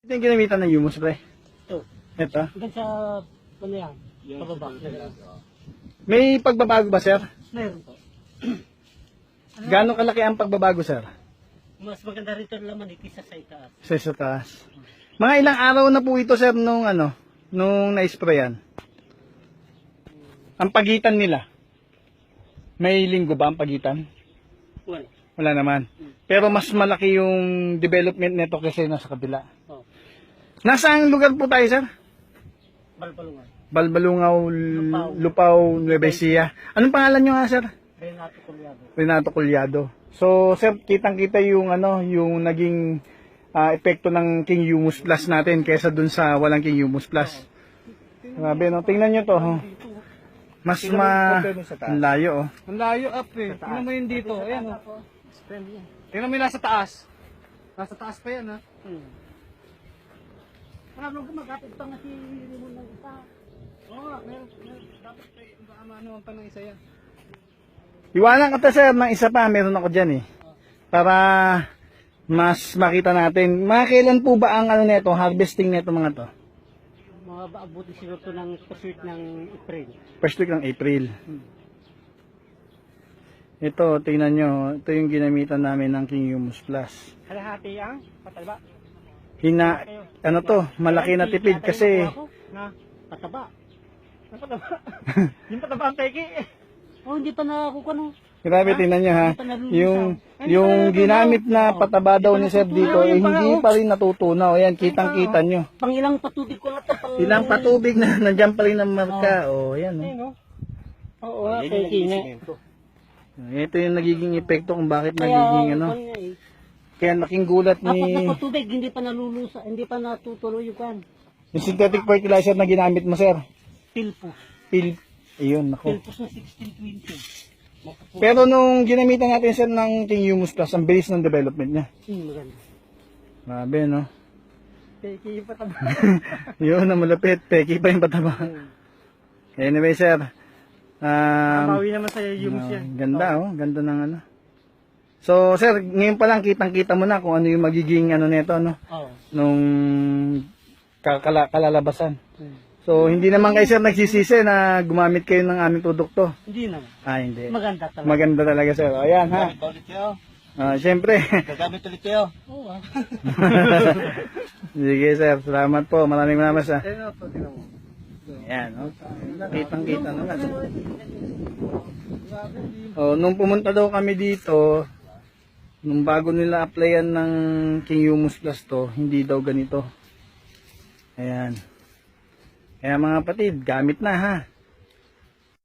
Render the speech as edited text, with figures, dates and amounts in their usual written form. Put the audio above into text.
Ito yung ginamitan ng humus, pre. Ito. Ito. Hanggang sa, ano yan, pababa. May pagbabago ba, sir? Meron po. Gano'ng kalaki ang pagbabago, sir? Mas maganda rito ang laman kaysa sa itaas. Sa taas. Mga ilang araw na po ito, sir, nung na-sprayan? Ang pagitan nila. May linggo ba ang pagitan? Wala. Wala naman. Pero mas malaki yung development nito kasi nasa kabila. Oh. Nasaan lugar po tayo, sir? Balbalungan. Balbalungaw, Lupaw, Nueva Ecija. Anong pangalan nyo nga, sir? Renato Culiado. Renato Culiado. So, sir, kitang-kita yung yung naging epekto ng King Humus Plus natin kaysa dun sa walang King Humus Plus. Grabe, no? Tingnan nyo to, ho. Mas ang layo, oh. Ang layo up eh. Tingnan mo yun dito. Ayan o. Tingnan mo yung nasa taas. Nasa taas pa yan ha. Parang gumagapit pa nga si Rimon ng isa. Oo nga. Meron. Dapat ano ang tanong isa yan. Iwanan ka, sir, ng isa pa. Meron ako dyan, eh. Para mas makita natin. Mga kailan po ba ang neto, harvesting neto mga to? Mga abuti siguro ito ng first week ng April. First week ng April. Ito, tingnan nyo. Ito yung ginamitan namin ng King Humus Plus. Kalahati ang pataba. Ano to, malaki na tipid kasi Na pataba. Na pataba. Yung pataba ang peki. Oh, hindi pa nakukuha no. grabe, tingnan nyo, ha. Yung ginamit na pataba daw ni sir dito, hindi pa rin natutunaw. Ayan, kitang-kita nyo. Pang ilang patubig ko na to. Ilang patubig na nandiyan pa rin ang marka. O, ayan, o. Oo, peki nga. Ito yung nagiging epekto kung bakit nagiging Kaya laking gulat Apat na ni patubig, hindi pa nalulusa, hindi pa natutuloy yung kan. yung synthetic fertilizer na ginamit mo, sir. Pilpos. Ayun, nako. Pilpos na 1620. Pero nung ginamitan natin, sir, ng King Humus Plus, ang bilis ng development niya. Maganda. Grabe, no? Peki yung pataba. Yun, na malapit. Peki pa yung pataba. Anyway, sir. Mabawi naman sa humus yan. Ganda, oh. Ganda ng ano. So, sir, ngayon pa lang kitang-kita mo na kung ano yung magiging neto, no? Oo. Nung kalalabasan. So, hindi naman kayo, sir, nagsisisi na gumamit kayo ng aming produkto. Hindi naman. Hindi. Maganda talaga. Maganda talaga, sir. O, ayan, ha. Gagamit kayo. Siyempre. Gagamit ulit kayo. Oo. Sige, sir. Salamat po. Maraming sir. Tingnan mo. Tingnan mo. Ayan, oh. Kitang-kita naman. Nung pumunta daw kami dito, nung bago nila applyan ng King Humus Plus to, hindi daw ganito. Ayan. Kaya mga kapatid, gamit na, ha.